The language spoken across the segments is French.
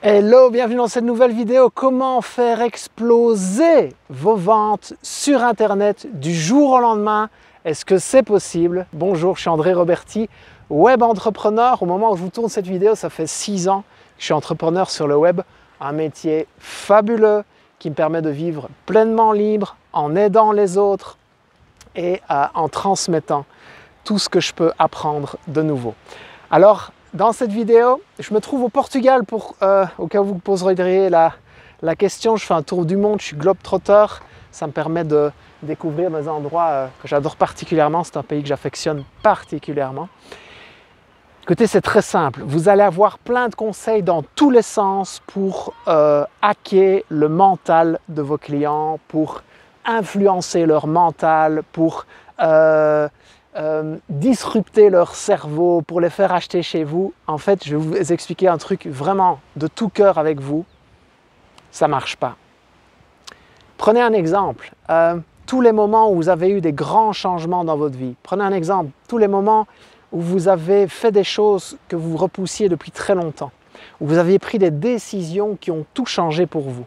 Hello, bienvenue dans cette nouvelle vidéo. Comment faire exploser vos ventes sur Internet du jour au lendemain? Est-ce que c'est possible? Bonjour, je suis André Roberti, web entrepreneur. Au moment où je vous tourne cette vidéo, ça fait 6 ans que je suis entrepreneur sur le web. Un métier fabuleux qui me permet de vivre pleinement libre, en aidant les autres et en transmettant tout ce que je peux apprendre de nouveau. Alors, dans cette vidéo, je me trouve au Portugal au cas où vous poseriez la question. Je fais un tour du monde, je suis globe-trotter. Ça me permet de découvrir des endroits que j'adore particulièrement. C'est un pays que j'affectionne particulièrement. Écoutez, c'est très simple. Vous allez avoir plein de conseils dans tous les sens pour hacker le mental de vos clients, pour influencer leur mental, pour disrupter leur cerveau, pour les faire acheter chez vous. En fait, je vais vous expliquer un truc vraiment de tout cœur avec vous. Ça ne marche pas. Prenez un exemple. Tous les moments où vous avez eu des grands changements dans votre vie. Prenez un exemple. Tous les moments où vous avez fait des choses que vous repoussiez depuis très longtemps. Où vous aviez pris des décisions qui ont tout changé pour vous.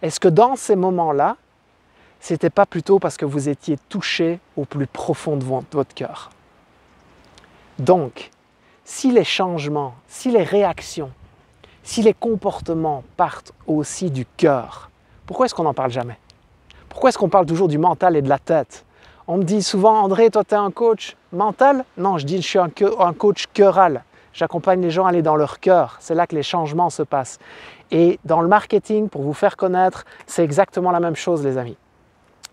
Est-ce que dans ces moments-là, c'était pas plutôt parce que vous étiez touché au plus profond de votre cœur? Donc, si les changements, si les réactions, si les comportements partent aussi du cœur, pourquoi est-ce qu'on n'en parle jamais? Pourquoi est-ce qu'on parle toujours du mental et de la tête? On me dit souvent, André, toi tu es un coach mental? Non, je dis je suis un coach cœural. J'accompagne les gens à aller dans leur cœur. C'est là que les changements se passent. Et dans le marketing, pour vous faire connaître, c'est exactement la même chose, les amis.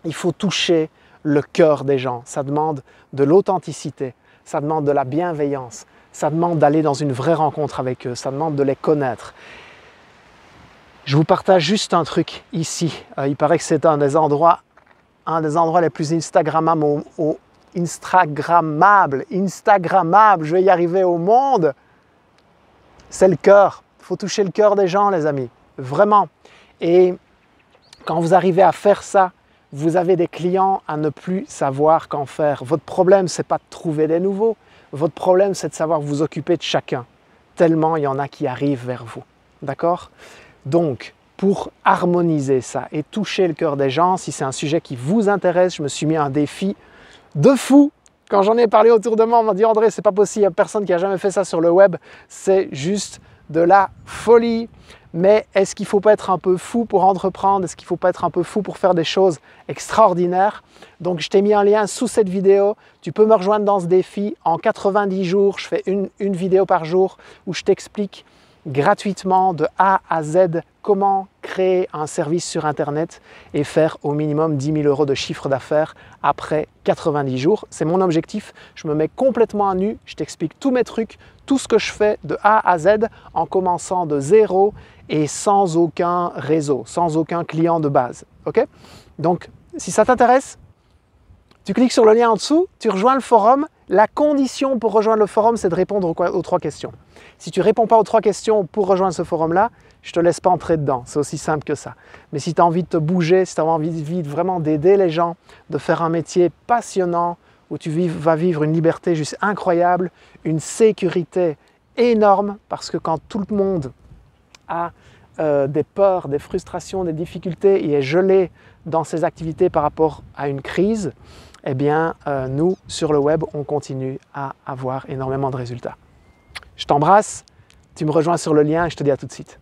Il faut toucher le cœur des gens. Ça demande de l'authenticité, ça demande de la bienveillance, ça demande d'aller dans une vraie rencontre avec eux, ça demande de les connaître. Je vous partage juste un truc ici. Il paraît que c'est un des endroits les plus instagrammables, je vais y arriver au monde. C'est le cœur. Il faut toucher le cœur des gens, les amis. Vraiment. Et quand vous arrivez à faire ça, vous avez des clients à ne plus savoir qu'en faire. Votre problème, ce n'est pas de trouver des nouveaux. Votre problème, c'est de savoir vous occuper de chacun. Tellement il y en a qui arrivent vers vous. D'accord? Donc, pour harmoniser ça et toucher le cœur des gens, si c'est un sujet qui vous intéresse, je me suis mis un défi de fou. Quand j'en ai parlé autour de moi, on m'a dit « André, c'est pas possible, il n'y a personne qui a jamais fait ça sur le web. C'est juste de la folie. » Mais est-ce qu'il ne faut pas être un peu fou pour entreprendre? Est-ce qu'il ne faut pas être un peu fou pour faire des choses extraordinaires? Donc, je t'ai mis un lien sous cette vidéo. Tu peux me rejoindre dans ce défi. En 90 jours, je fais une vidéo par jour où je t'explique gratuitement de A à Z comment créer un service sur Internet et faire au minimum 10 000 € de chiffre d'affaires après 90 jours. C'est mon objectif. Je me mets complètement à nu. Je t'explique tous mes trucs, tout ce que je fais de A à Z en commençant de zéro et sans aucun réseau, sans aucun client de base. Okay? Donc, si ça t'intéresse, tu cliques sur le lien en dessous, tu rejoins le forum. La condition pour rejoindre le forum, c'est de répondre aux 3 questions. Si tu ne réponds pas aux 3 questions pour rejoindre ce forum-là, je ne te laisse pas entrer dedans. C'est aussi simple que ça. Mais si tu as envie de te bouger, si tu as envie vraiment d'aider les gens, de faire un métier passionnant, où tu vas vivre une liberté juste incroyable, une sécurité énorme, parce que quand tout le monde a des peurs, des frustrations, des difficultés et est gelé dans ses activités par rapport à une crise, eh bien, nous, sur le web, on continue à avoir énormément de résultats. Je t'embrasse, tu me rejoins sur le lien et je te dis à tout de suite.